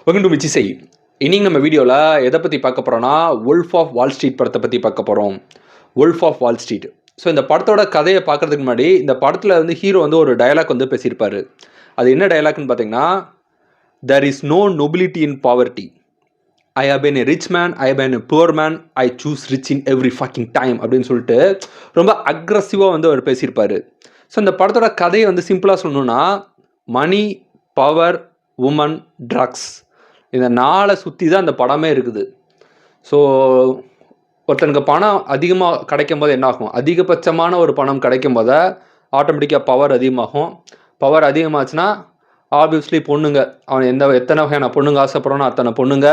Welcome to மிச்சிசை. இன்னைக்கு நம்ம வீடியோவில் எதை பற்றி பார்க்க போகிறோன்னா வுல்ஃப் ஆஃப் வால் ஸ்ட்ரீட் படத்தை பற்றி பார்க்க போகிறோம். Wolf of wall street. So இந்த படத்தோட கதையை பார்க்குறதுக்கு முன்னாடி இந்த படத்தில் ஹீரோ ஒரு டயலாக் பேசியிருப்பார். அது என்ன டயலாக்னு பார்த்தீங்கன்னா, there is no nobility in poverty. I have been a rich man, I have been a poor man, I choose rich in every fucking time அப்படின்னு சொல்லிட்டு ரொம்ப அக்ரஸிவாக அவர் பேசியிருப்பார். ஸோ இந்த படத்தோட கதையை சிம்பிளாக சொல்லணுன்னா, மணி, பவர், உமன், ட்ரக்ஸ், இந்த நாளை சுற்றி தான் அந்த படமே இருக்குது. ஸோ ஒருத்தனுக்கு பணம் அதிகமாக கிடைக்கும் போது என்ன ஆகும்? அதிகபட்சமான ஒரு பணம் கிடைக்கும் போது ஆட்டோமேட்டிக்காக பவர் அதிகமாகும். பவர் அதிகமாச்சுன்னா ஆப்வியஸ்லி பொண்ணுங்க, அவன் எத்தனை வகையான பொண்ணுங்க ஆசைப்படுறானோ அத்தனை பொண்ணுங்க.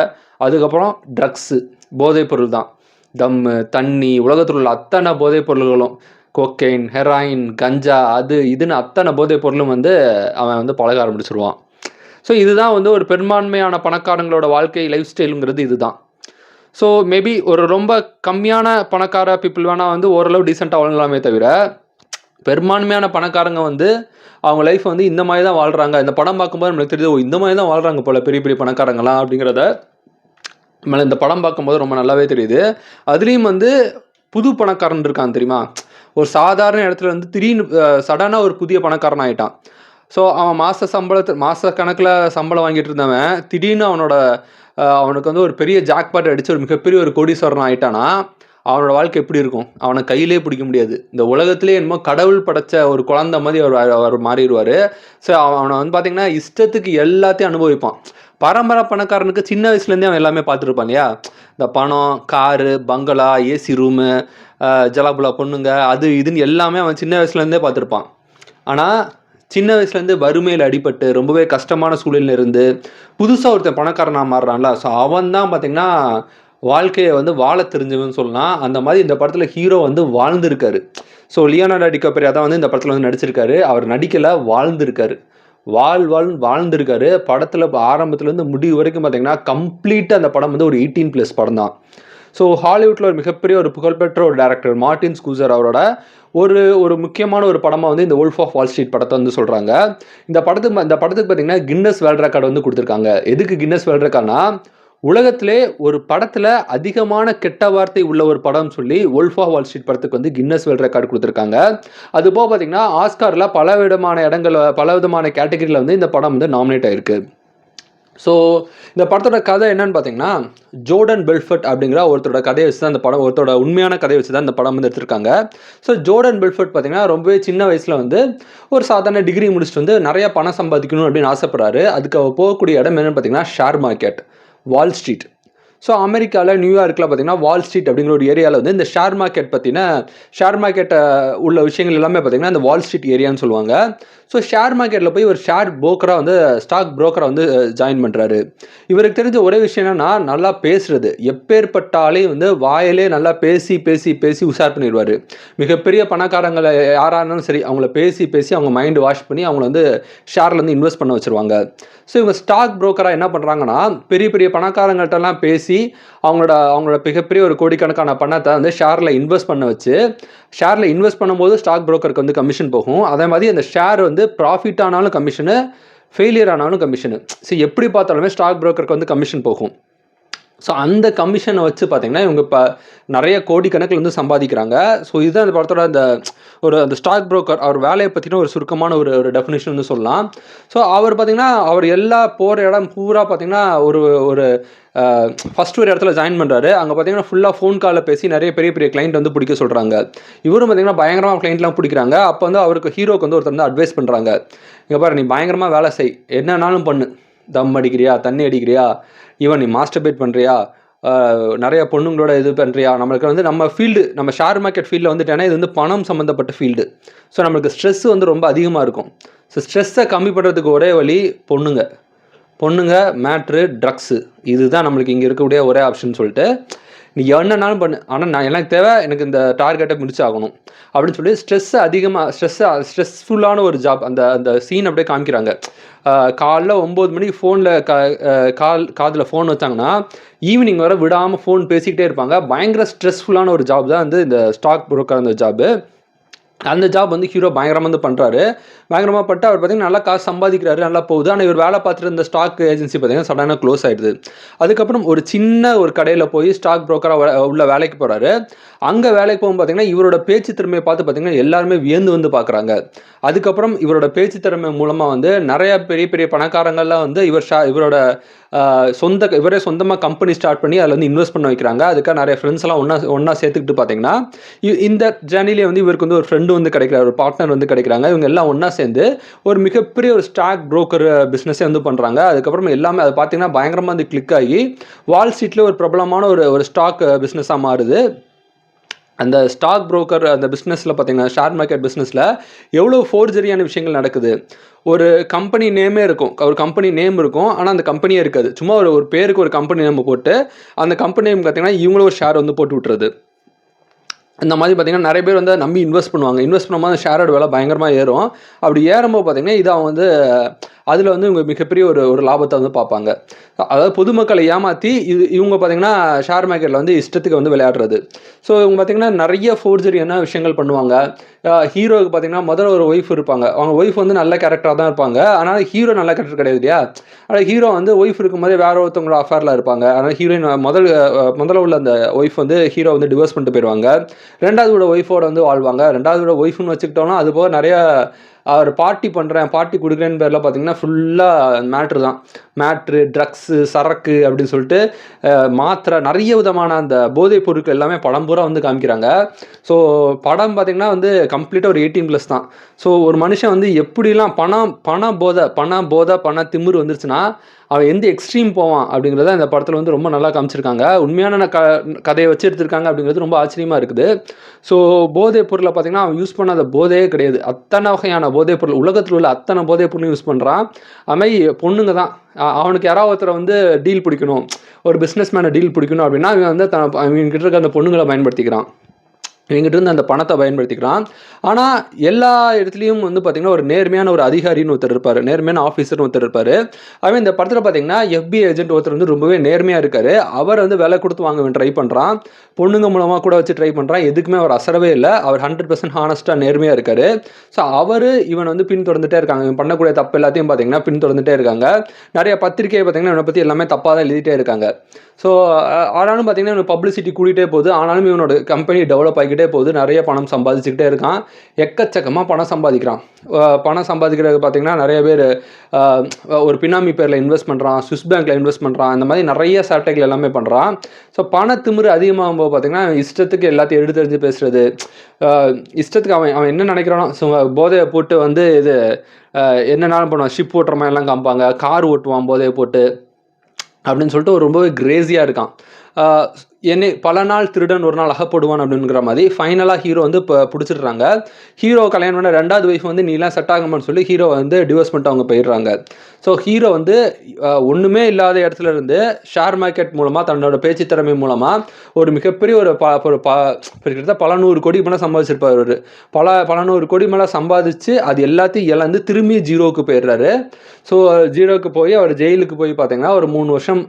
அதுக்கப்புறம் ட்ரக்ஸு, போதைப் பொருள் தான். தம்மு, தண்ணி, உலகத்தில் உள்ள அத்தனை போதைப் பொருள்களும், கொக்கைன், ஹெராயின், கஞ்சா, அது இதுன்னு அத்தனை போதைப் பொருளும் அவன் பழக ஆரம்பிச்சிருவான். ஸோ இதுதான் ஒரு பெரும்பான்மையான பணக்காரங்களோட வாழ்க்கை லைஃப் ஸ்டைலுங்கிறது இதுதான். ஸோ மேபி ஒரு ரொம்ப கம்மியான பணக்கார பீப்புள் வேணால் ஓரளவு டீசெண்டாக வாழலாமே தவிர, பெரும்பான்மையான பணக்காரங்க அவங்க லைஃப் இந்த மாதிரி தான் வாழ்கிறாங்க. இந்த படம் பார்க்கும்போது நம்மளுக்கு தெரியுது, இந்த மாதிரி தான் வாழ்கிறாங்க போல் பெரிய பெரிய பணக்காரங்களாம் அப்படிங்கிறத நம்மளை இந்த படம் பார்க்கும்போது ரொம்ப நல்லாவே தெரியுது. அதுலேயும் புது பணக்காரன் இருக்கான் தெரியுமா? ஒரு சாதாரண இடத்துல திடீர்னு சடனாக ஒரு புதிய பணக்காரன் ஆகிட்டான். ஸோ அவன் மாத கணக்கில் சம்பளம் வாங்கிட்டு இருந்தவன் திடீர்னு அவனுக்கு ஒரு பெரிய ஜாக்பாட் அடித்து ஒரு மிகப்பெரிய ஒரு கோடீஸ்வரன் ஆகிட்டானா அவனோட வாழ்க்கை எப்படி இருக்கும்? அவனை கையிலே பிடிக்க முடியாது. இந்த உலகத்திலே என்னமோ கடவுள் படைத்த ஒரு குழந்தை மாதிரி அவர் மாறிடுவார். ஸோ அவனை பார்த்திங்கன்னா இஷ்டத்துக்கு எல்லாத்தையும் அனுபவிப்பான். பரம்பரை பணக்காரனுக்கு சின்ன வயசுலேருந்தே அவன் எல்லாமே பார்த்துருப்பான் இல்லையா? இந்த பணம், காரு, பங்களா, ஏசி ரூமு, ஜலாபுலா பொண்ணுங்க, அது இதுன்னு எல்லாமே அவன் சின்ன வயசுலேருந்தே பார்த்துருப்பான். ஆனால் சின்ன வயசுலேருந்து வறுமையில் அடிபட்டு ரொம்பவே கஷ்டமான சூழலில் இருந்து புதுசாக ஒருத்தன் பணக்காரனாக மாறுறான்ல, ஸோ அவன் தான் பார்த்திங்கன்னா வாழ்க்கையை வாழ தெரிஞ்சவன்னு சொல்லலாம். அந்த மாதிரி இந்த படத்தில் ஹீரோ வாழ்ந்துருக்காரு. ஸோ லியோனார்டோ டிகாப்ரியோ தான் இந்த படத்தில் நடிச்சிருக்காரு. அவர் நடிக்கலை, வாழ்ந்துருக்காரு. வாழ்ந்துருக்காரு. படத்தில் ஆரம்பத்துலேருந்து முடிவு வரைக்கும் பார்த்திங்கன்னா கம்ப்ளீட்டாக அந்த படம் ஒரு 18+ படம் தான். ஸோ ஹாலிவுட்டில் ஒரு மிகப்பெரிய ஒரு புகழ்பெற்ற ஒரு டேரக்டர் மார்ட்டின் ஸ்கூசர் அவரோட ஒரு முக்கியமான ஒரு படமாக இந்த வுல்ஃப் ஆஃப் வால் ஸ்ட்ரீட் படத்தை சொல்கிறாங்க. இந்த படத்துக்கு பார்த்திங்கன்னா கின்னஸ் வேர்ல்ட் ரெக்கார்டு கொடுத்துருக்காங்க. எதுக்கு கின்னஸ் வேர்ல்ட் ரெக்கார்ட்னா, உலகத்திலே ஒரு படத்தில் அதிகமான கெட்ட வார்த்தை உள்ள ஒரு படம் சொல்லி வுல்ஃப் ஆஃப் வால் ஸ்ட்ரீட் படத்துக்கு கின்னஸ் வேர்ல்ட் ரெக்கார்டு கொடுத்துருக்காங்க. அதுபோக பார்த்திங்கன்னா ஆஸ்காரில் பல விதமான கேட்டகரியில் இந்த படம் நாமினேட் ஆகிருக்கு. ஸோ இந்த படத்தோட கதை என்னன்னு பார்த்தீங்கன்னா, ஜோர்டன் பெல்ஃபர்ட் அப்படிங்கிற ஒருத்தரோட கதையை வச்சு தான் இந்த படம், ஒருத்தரோட உண்மையான கதையை வச்சு தான் இந்த படம் எடுத்திருக்காங்க. ஸோ ஜோர்டன் பெல்ஃபர்ட் பார்த்தீங்கன்னா ரொம்பவே சின்ன வயசில் ஒரு சாதாரண டிகிரி முடிச்சுட்டு நிறையா பணம் சம்பாதிக்கணும் அப்படின்னு ஆசைப்படுறாரு. அதுக்கு போகக்கூடிய இடம் என்னென்னு பார்த்தீங்கன்னா ஷேர் மார்க்கெட், வால் ஸ்ட்ரீட். ஸோ அமெரிக்காவில் நியூயார்க்கில் பார்த்தீங்கன்னா வால் ஸ்ட்ரீட் அப்படிங்கிற ஒரு ஏரியாவில் இந்த ஷேர் மார்க்கெட்டை உள்ள விஷயங்கள் எல்லாமே பார்த்தீங்கன்னா இந்த வால் ஸ்ட்ரீட் ஏரியான்னு சொல்லுவாங்க. ஸோ ஷேர் மார்க்கெட்டில் போய் ஒரு ஸ்டாக் புரோக்கராக ஜாயின் பண்ணுறாரு. இவருக்கு தெரிஞ்ச ஒரே விஷயம் என்னன்னா, நல்லா பேசுறது. எப்பேற்பட்டாலே வாயிலே நல்லா பேசி பேசி பேசி உஷார் பண்ணிடுவார். மிகப்பெரிய பணக்காரங்களை யாராக இருந்தாலும் சரி, அவங்கள பேசி பேசி அவங்க மைண்டு வாஷ் பண்ணி அவங்கள ஷேரில் இன்வெஸ்ட் பண்ண வச்சுருவாங்க. ஸோ இவங்க ஸ்டாக் புரோக்கராக என்ன பண்ணுறாங்கன்னா, பெரிய பெரிய பணக்காரங்கள்ட்டெல்லாம் பேசி அவங்களோட மிகப்பெரிய ஒரு கோடிக்கணக்கான பணத்தை ஷேரில் இன்வெஸ்ட் பண்ண வச்சு, ஷேரில் இன்வெஸ்ட் பண்ணும்போது ஸ்டாக் புரோக்கருக்கு கமிஷன் போகும். அதே மாதிரி அந்த ஷேர் ப்ராஃபிட் ஆனாலும் கமிஷனு, ஃபெயிலியர் ஆனாலும் கமிஷனு. ஸோ எப்படி பார்த்தாலுமே ஸ்டாக் புரோக்கருக்கு கமிஷன் போகும். ஸோ அந்த கமிஷனை வச்சு பார்த்திங்கன்னா இவங்க இப்போ நிறைய கோடிக்கணக்கில் சம்பாதிக்கிறாங்க. ஸோ இதுதான் அந்த படத்தோட அந்த ஸ்டாக் புரோக்கர் அவர் வேலையை பற்றின ஒரு சுருக்கமான ஒரு டெஃபினேஷன் சொல்லலாம். ஸோ அவர் பார்த்திங்கன்னா அவர் எல்லா போகிற இடம் பூரா பார்த்திங்கன்னா ஒரு ஃபஸ்ட் ஒரு இடத்துல ஜாயின் பண்ணுறாரு. அங்கே பார்த்தீங்கன்னா ஃபுல்லாக ஃபோன் காலில் பேசி நிறைய பெரிய பெரிய கிளைண்ட் பிடிக்க சொல்கிறாங்க. இவரும் பார்த்திங்கன்னா பயங்கரமாக கிளைண்ட்லாம் பிடிக்கிறாங்க. அப்போ அவருக்கு ஹீரோக்கு ஒருத்தர் அட்வைஸ் பண்ணுறாங்க, இங்கே பாரு, நீ பயங்கரமாக வேலை செய், என்னன்னாலும் பண்ணு, தம் அடிக்கிறியா, தண்ணி அடிக்கிறியா, ஈவன் நீ மாஸ்டர்பேட் பண்ணுறியா, நிறைய பொண்ணுங்களோட இது பண்ணுறியா, நம்மளுக்கு நம்ம ஃபீல்டு, நம்ம ஷேர் மார்க்கெட் ஃபீல்டில் ஏன்னா இது பணம் சம்மந்தப்பட்ட ஃபீல்டு. ஸோ நம்மளுக்கு ஸ்ட்ரெஸ் ரொம்ப அதிகமாக இருக்கும். ஸோ ஸ்ட்ரெஸ்ஸை கம்மி பண்ணுறதுக்கு ஒரே வழி பொண்ணுங்க, மேட்ரு, ட்ரக்ஸு, இதுதான் நம்மளுக்கு இங்கே இருக்கக்கூடிய ஒரே ஆப்ஷன் சொல்லிட்டு, நீ என்னன்னாலும் பண்ணு, ஆனால் எனக்கு தேவை, எனக்கு இந்த டார்கெட்டை முடிச்சாகணும் அப்படின்னு சொல்லி ஸ்ட்ரெஸ்ஃபுல்லான ஒரு ஜாப். அந்த சீன் அப்படியே காமிக்கிறாங்க. காலைல 9 மணிக்கு ஃபோனில் காதில் ஃபோன் வச்சாங்கன்னா ஈவினிங் வர விடாமல் ஃபோன் பேசிக்கிட்டே இருப்பாங்க. பயங்கர ஸ்ட்ரெஸ்ஃபுல்லான ஒரு ஜாப் தான் இந்த ஸ்டாக் புரோக்கர் அந்த ஜாபு. அந்த ஜாப் வந்து ஹீரோ பயங்கரமாக வந்து பண்ணுறாரு. பயங்கரமாக பண்ணிட்டு அவர் பார்த்தீங்கன்னா நல்லா காசு சம்பாதிக்கிறாரு, நல்லா போகுது. ஆனால் இவர் வேலை பார்த்துட்டு இருந்த ஸ்டாக் ஏஜென்சி பார்த்தீங்கன்னா சடனாக க்ளோஸ் ஆயிடுது. அதுக்கப்புறம் ஒரு சின்ன ஒரு கடையில் போய் ஸ்டாக் புரோக்கராக உள்ள வேலைக்கு போகிறாரு. அங்கே வேலைக்கு போகும் பார்த்தீங்கன்னா இவரோட பேச்சு திறமையை பார்த்து பார்த்தீங்கன்னா எல்லாருமே வியந்து வந்து பார்க்குறாங்க. அதுக்கப்புறம் இவரோட பேச்சு திறமை மூலமாக வந்து நிறைய பெரிய பெரிய பணக்காரங்கள்லாம் வந்து இவரோட இவரே சொந்தமாக கம்பெனி ஸ்டார்ட் பண்ணி அதில் வந்து இன்வெஸ்ட் பண்ண வைக்கிறாங்க. அதுக்காக நிறைய ஃப்ரெண்ட்ஸ் எல்லாம் ஒன்றா சேர்த்துக்கிட்டு பார்த்தீங்கன்னா இந்த ஜேர்னிலே வந்து இவருக்கு வந்து ஒரு ஃப்ரெண்டு வந்து கிடைக்கிறார், ஒரு பார்ட்னர் வந்து கிடைக்கிறாங்க. இவங்க எல்லாம் ஒன்றா சேர்ந்து ஒரு மிகப்பெரிய ஒரு ஸ்டாக் புரோக்கர் பிஸ்னஸே வந்து பண்ணுறாங்க. அதுக்கப்புறம் எல்லாமே அதை பார்த்தீங்கன்னா பயங்கரமாக வந்து கிளிக் ஆகி வால் ஸ்ட்ரீட்டில் ஒரு பிரபலமான ஒரு ஸ்டாக் பிஸ்னஸாக மாறுது. அந்த ஸ்டாக் புரோக்கர் அந்த பிஸ்னஸில் பார்த்தீங்கன்னா ஷேர் மார்க்கெட் பிஸ்னஸில் எவ்வளோ ஃபோர்ஜரியான விஷயங்கள் நடக்குது. ஒரு கம்பெனி நேமே இருக்கும், ஒரு கம்பெனி நேம் இருக்கும், ஆனால் அந்த கம்பெனியே இருக்காது. சும்மா ஒரு பேருக்கு ஒரு கம்பெனி நேம் போட்டு அந்த கம்பெனி நேம் பார்த்தீங்கன்னா இவங்களும் ஒரு ஷேர் வந்து போட்டு விட்டுறது. இந்த மாதிரி பார்த்தீங்கன்னா நிறைய பேர் வந்து நம்பி இன்வெஸ்ட் பண்ணுவாங்க. இன்வெஸ்ட் பண்ணும்போது அந்த ஷேரோட விலை பயங்கரமாக ஏறும். அப்படி ஏறும்போது பார்த்தீங்கன்னா இது அவங்க வந்து அதில் வந்து இவங்க மிகப்பெரிய ஒரு லாபத்தை வந்து பார்ப்பாங்க. அதாவது பொதுமக்களை ஏமாற்றி இவங்க பார்த்தீங்கன்னா ஷேர் மார்க்கெட்டில் வந்து இஷ்டத்துக்கு வந்து விளையாடுறது. ஸோ இவங்க பார்த்தீங்கன்னா நிறைய ஃபோர்ஜரியான விஷயங்கள் பண்ணுவாங்க. ஹீரோவுக்கு பார்த்தீங்கன்னா முதல்ல ஒரு ஒய்ஃப் இருப்பாங்க. அவங்க ஒய்ஃப் வந்து நல்ல கேரக்டராக தான் இருப்பாங்க. ஆனால் ஹீரோ நல்ல கேரக்டர் கிடையாது இல்லையா. ஆனால் ஹீரோ வந்து ஒய்ஃப் இருக்கும்போதே வேற ஒருத்தவங்களோட அஃபேரில் இருப்பாங்க. ஆனால் ஹீரோயின் முதல்ல உள்ள அந்த ஒய்ஃப் வந்து ஹீரோ வந்து டிவோர்ஸ் பண்ணிட்டு போயிடுவாங்க. ரெண்டாவது ஒய்ஃபோட வந்து வாழ்வாங்க. ரெண்டாவது ஒய்ஃப்னு வச்சுக்கிட்டோம்னா அது போக நிறைய அவர் பார்ட்டி கொடுக்குறேன்னு பேரில் பார்த்தீங்கன்னா ஃபுல்லாக மேட்ரு தான். மேட்ரு, ட்ரக்ஸு, சரக்கு அப்படின்னு சொல்லிட்டு மாத்திரை, நிறைய விதமான அந்த போதைப் பொருட்கள் எல்லாமே படம் பூரா வந்து காமிக்கிறாங்க. ஸோ படம் பார்த்திங்கன்னா வந்து கம்ப்ளீட்டாக ஒரு 18+ தான். ஸோ ஒரு மனுஷன் வந்து எப்படிலாம் பண திமிரு வந்துருச்சுன்னா அவன் எந்த எக்ஸ்ட்ரீம் போவான் அப்படிங்கிறத இந்த படத்தில் வந்து ரொம்ப நல்லா காமிச்சிருக்காங்க. உண்மையான கதையை வச்சு எடுத்திருக்காங்க அப்படிங்கிறது ரொம்ப ஆச்சரியமாக இருக்குது. ஸோ போதைப் பொருளை பார்த்திங்கன்னா அவன் யூஸ் பண்ணாத போதையே கிடையாது. அத்தனை வகையான போதைப் பொருள், உலகத்தில் உள்ள அத்தனை போதைப் பொருளையும் யூஸ் பண்ணுறான். அதுமாதிரி பொண்ணுங்க தான். அவனுக்கு யாராவது ஒருத்தரை வந்து டீல் பிடிக்கணும், ஒரு பிஸ்னஸ் மேனை டீல் பிடிக்கணும் அப்படின்னா அவன் வந்து அவங்ககிட்ட இருக்க அந்த பொண்ணுங்களை பயன்படுத்திக்கிறான், இவங்ககிட்ட இருந்து அந்த பணத்தை பயன்படுத்திக்கிறான். ஆனால் எல்லா இடத்துலையும் வந்து பார்த்திங்கன்னா ஒரு நேர்மையான ஒரு அதிகாரின்னு ஒருத்தர் இருப்பார், நேர்மையான ஆஃபீஸர்னு ஒருத்தர் இருப்பார். அவன் இந்த படத்தில் பார்த்திங்கன்னா FBI ஏஜென்ட் ஒருத்தர் வந்து ரொம்பவே நேர்மையாக இருக்கார். அவர் வந்து விலை கொடுத்து வாங்க ட்ரை பண்ணுறான், பொண்ணுங்க மூலமாக கூட வச்சு ட்ரை பண்ணுறான். எதுக்குமே அவர் அசரவே இல்லை. அவர் 100% ஹானஸ்ட்டாக நேர்மையாக இருக்கார். ஸோ அவர் இவன் வந்து பின்தொடர்ந்துட்டே இருக்காங்க. இவன் பண்ணக்கூடிய தப்பு எல்லாத்தையும் பார்த்திங்கன்னா பின்தொடர்ந்துட்டே இருக்காங்க. நிறைய பத்திரிகையை பார்த்திங்கன்னா இவனை பற்றி எல்லாமே தப்பாக தான் எழுதிட்டே இருக்காங்க. ஸோ ஆனாலும் பார்த்திங்கன்னா இவன் பப்ளிசிட்டி கூட்டிகிட்டே போகுது. ஆனாலும் இவனோட கம்பெனி டெவலப் ஆகிக்கிட்டே போகுது. நிறைய பணம் சம்பாதிச்சுக்கிட்டே இருக்கான். எக்கச்சக்கமாக பணம் சம்பாதிக்கிறான். பணம் சம்பாதிக்கிறது பார்த்திங்கன்னா நிறைய பேர் ஒரு பினாமி பேரில் இன்வெஸ்ட் பண்ணுறான், ஸ்விஸ் பேங்க்கில் இன்வெஸ்ட் பண்ணுறான். இந்த மாதிரி நிறைய சேட்டைகள் எல்லாமே பண்ணுறான். ஸோ பணத்திமிரு அதிகமாகும்போது பார்த்திங்கன்னா இஷ்டத்துக்கு எல்லாத்தையும் எடுத்து பேசுகிறது, இஷ்டத்துக்கு அவன் என்ன நினைக்கிறானோ. ஸோ போதையை போட்டு வந்து இது என்னென்னாலும் பண்ணுவான். ஷிப் ஓட்டுற மாதிரிலாம் காமிப்பாங்க, கார் ஓட்டுவான் போதையை போட்டு அப்படின்னு சொல்லிட்டு ஒரு ரொம்பவே கிரேஸியாக இருக்கான். என்னை பல நாள் திருடன் ஒரு நாள் அகப்படுவான் அப்படிங்கிற மாதிரி ஃபைனலாக ஹீரோ வந்து இப்போ பிடிச்சிடுறாங்க. ஹீரோ கல்யாணம் பண்ண ரெண்டாவது ஒய்ஃப் வந்து நீலாம் செட் ஆகணும்னு சொல்லி ஹீரோ வந்து டிவோர்ஸ் பண்ணிட்டு அவங்க போயிடுறாங்க. ஸோ ஹீரோ வந்து ஒன்றுமே இல்லாத இடத்துல இருந்து ஷேர் மார்க்கெட் மூலமாக தன்னோட பேச்சு திறமை மூலமாக ஒரு மிகப்பெரிய கிட்டத்தட்ட பல 100 கோடி மேலே சம்பாதிச்சிருப்பார். ஒரு பல 100 கோடி மேலே சம்பாதிச்சு அது எல்லாத்தையும் இழந்து திரும்பி ஜீரோவுக்கு போயிடுறாரு. ஸோ ஜீரோவுக்கு போய் அவர் ஜெயிலுக்கு போய் பார்த்தீங்கன்னா ஒரு 3 வருஷம்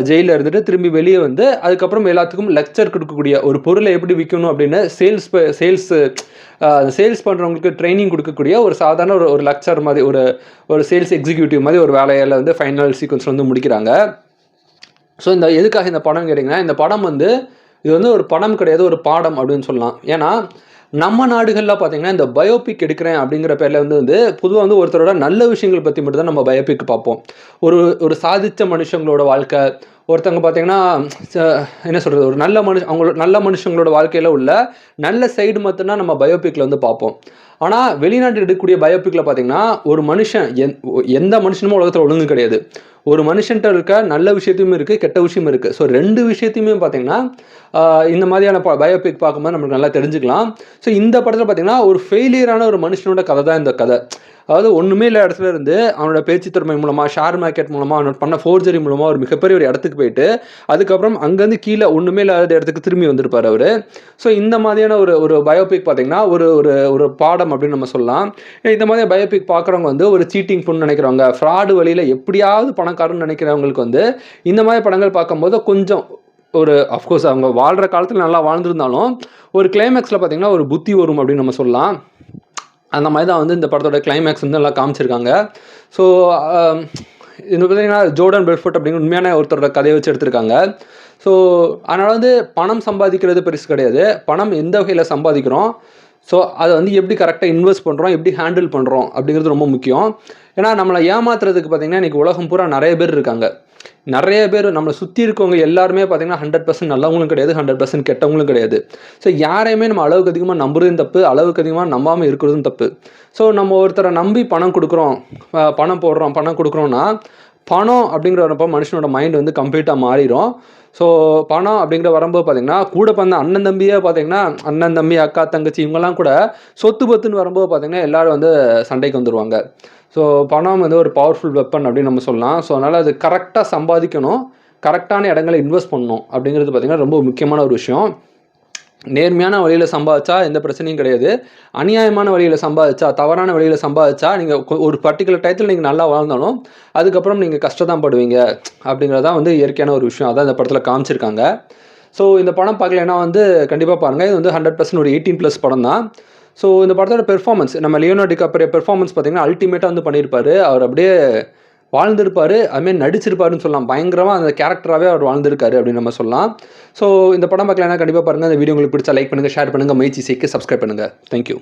ஜெயிலில் இருந்துட்டு திரும்பி வெளியே வந்து அதுக்கப்புறம் எல்லாத்துக்கும் லெக்சர் கொடுக்கக்கூடிய ஒரு பொருளை எப்படி விற்கணும் அப்படின்னு சேல்ஸ் பண்ணுறவங்களுக்கு ட்ரைனிங் கொடுக்கக்கூடிய ஒரு சாதாரண ஒரு லெக்சர் மாதிரி ஒரு சேல்ஸ் எக்ஸிக்யூட்டிவ் மாதிரி ஒரு வேலையில் வந்து ஃபைனல் சீக்வன்ஸ் வந்து முடிக்கிறாங்க. ஸோ எதுக்காக இந்த படம் கேட்டிங்கன்னா, இந்த படம் வந்து இது வந்து ஒரு படம் கிடையாது, ஒரு பாடம் அப்படின்னு சொல்லலாம். ஏன்னா நம்ம நாடுகளில் பார்த்தீங்கன்னா இந்த பயோபிக் எடுக்கிறேன் அப்படிங்கிற பேரில் வந்து பொதுவாக வந்து ஒருத்தரோட நல்ல விஷயங்கள் பற்றி மட்டும் தான் நம்ம பயோபிக் பார்ப்போம். ஒரு சாதித்த மனுஷங்களோட வாழ்க்கை, ஒருத்தவங்க பார்த்தீங்கன்னா என்ன சொல்கிறது, ஒரு அவங்களோட நல்ல மனுஷங்களோட வாழ்க்கையில் உள்ள நல்ல சைடு மட்டும்தான் நம்ம பயோபிக்கில் வந்து பார்ப்போம். ஆனால் வெளிநாட்டில் எடுக்கக்கூடிய பயோபிக்கில் பார்த்தீங்கன்னா ஒரு மனுஷன் எந்த மனுஷனுமோ உலகத்தில் ஒழுங்கு கிடையாது. ஒரு மனுஷன்ட்ட இருக்க நல்ல விஷயத்தையும் இருக்குது, கெட்ட விஷயமும் இருக்குது. ஸோ 2 விஷயத்தையுமே பார்த்தீங்கன்னா இந்த மாதிரியான பயோபிக் பார்க்கும்போது நம்மளுக்கு நல்லா தெரிஞ்சுக்கலாம். ஸோ இந்த படத்தில் பார்த்தீங்கன்னா ஒரு ஃபெயிலியரான ஒரு மனுஷனோட கதை தான் இந்த கதை. அதாவது ஒன்றுமே இல்லை இடத்துல இருந்து அவனோட பேச்சு திறமை மூலமாக, ஷேர் மார்க்கெட் மூலமாக, அவனோட பண்ண ஃபோர்ஜரி மூலமாக ஒரு மிகப்பெரிய ஒரு இடத்துக்கு போயிட்டு அதுக்கப்புறம் அங்கேருந்து கீழே ஒன்றுமே இல்லாத இடத்துக்கு திரும்பி வந்திருப்பார் அவர். ஸோ இந்த மாதிரியான ஒரு பயோபிக் பார்த்தீங்கன்னா ஒரு பாடம் அப்படின்னு நம்ம சொல்லலாம். இந்த மாதிரி பயோபிக் பார்க்குறவங்க வந்து ஒரு சீட்டிங் பண்ணு நினைக்கிறவங்க, ஃப்ராடு வழியில் எப்படியாவது பணக்காரன்னு நினைக்கிறவங்களுக்கு வந்து இந்த மாதிரி படங்கள் பார்க்கும்போது கொஞ்சம் ஒரு அஃப்கோர்ஸ் அவங்க வாழ்கிற காலத்தில் நல்லா வாழ்ந்துருந்தாலும் ஒரு கிளைமேக்ஸில் பார்த்தீங்கன்னா ஒரு புத்தி வரும் அப்படின்னு நம்ம சொல்லலாம். அந்த மாதிரி தான் வந்து இந்த படத்தோட கிளைமேக்ஸ் வந்து நல்லா காமிச்சிருக்காங்க. ஸோ இது பார்த்தீங்கன்னா ஜோர்டன் பெல்ஃபோர்ட் அப்படிங்கிற உண்மையான ஒருத்தரோட கதையை வச்சு எடுத்திருக்காங்க. ஸோ அதனால் வந்து பணம் சம்பாதிக்கிறது பெருசு கிடையாது. பணம் எந்த வகையில் சம்பாதிக்கிறோம், ஸோ அதை வந்து எப்படி கரெக்டாக இன்வெஸ்ட் பண்ணுறோம், எப்படி ஹேண்டில் பண்ணுறோம் அப்படிங்கிறது ரொம்ப முக்கியம். ஏன்னா நம்மளை ஏமாத்துறதுக்கு பார்த்தீங்கன்னா இன்றைக்கி உலகம் பூரா நிறைய பேர் இருக்காங்க. நிறைய பேர் நம்மளை சுற்றி இருக்கவங்க எல்லாருமே பார்த்தீங்கன்னா 100% நல்லவங்களும் கிடையாது, 100% கெட்டவங்களும் கிடையாது. ஸோ யாரையுமே நம்ம அளவுக்கு அதிகமாக நம்புறதும் தப்பு, அளவுக்கு அதிகமாக நம்பாமல் இருக்கிறதும் தப்பு. ஸோ நம்ம ஒருத்தரை நம்பி பணம் கொடுக்குறோம், பணம் போடுறோம், பணம் கொடுக்குறோன்னா பணம் அப்படிங்கிறப்ப மனுஷனோட மைண்ட் வந்து கம்ப்ளீட்டாக மாறிடும். ஸோ பணம் அப்படிங்கிற வரும்போது பார்த்தீங்கன்னா கூட பிறந்த அண்ணன் தம்பியே பார்த்தீங்கன்னா அண்ணன் தம்பி அக்கா தங்கச்சி இவங்கெல்லாம் கூட சொத்து பத்துன்னு வரும்போது பார்த்தீங்கன்னா எல்லோரும் வந்து சண்டைக்கு வந்துடுவாங்க. ஸோ பணம் வந்து ஒரு பவர்ஃபுல் வெப்பன் அப்படின்னு நம்ம சொல்லலாம். ஸோ அதனால் அது கரெக்டாக சம்பாதிக்கணும், கரெக்டான இடங்களை இன்வெஸ்ட் பண்ணணும் அப்படிங்கிறது பார்த்திங்கன்னா ரொம்ப முக்கியமான ஒரு விஷயம். நேர்மையான வழியில் சம்பாதிச்சா எந்த பிரச்சனையும் கிடையாது. அநியாயமான வழியில் சம்பாதிச்சா, தவறான வழியில் சம்பாதிச்சா நீங்கள் ஒரு பர்டிகுலர் டயத்தில் நீங்கள் நல்லா வாழ்ந்தாலும் அதுக்கப்புறம் நீங்கள் கஷ்டம் படுவீங்க அப்படிங்கிறதான் வந்து இயற்கையான ஒரு விஷயம். அதான் இந்த படத்தில் காமிச்சிருக்காங்க. ஸோ இந்த படம் பார்க்கலைன்னா வந்து கண்டிப்பாக பாருங்கள். இது வந்து 100% ஒரு 18+ படம் தான். ஸோ இந்த படத்தோட பெர்ஃபார்மன்ஸ், நம்ம லியோனார்டோ டிகாப்ரியோ பெர்ஃபார்மன்ஸ் பார்த்தீங்கன்னா அல்டிமேட்டாக வந்து பண்ணியிருப்பார். அவர் அப்படியே வாழ்ந்திருப்பார், அதுமாரி நடிச்சிருப்பாருன்னு சொல்லலாம். பயங்கரமாக அந்த கேரக்டராகவே அவர் வாழ்ந்திருக்காரு அப்படின்னு நம்ம சொல்லலாம். ஸோ இந்த படம் பார்க்கலன்னா கண்டிப்பாக பாருங்கள். இந்த வீடியோ உங்களுக்கு பிடிச்சா லைக் பண்ணுங்கள், ஷேர் பண்ணுங்கள், மைச்சி சேக்கு சப்ஸ்கிரைப் பண்ணுங்கள். தேங்க்யூ.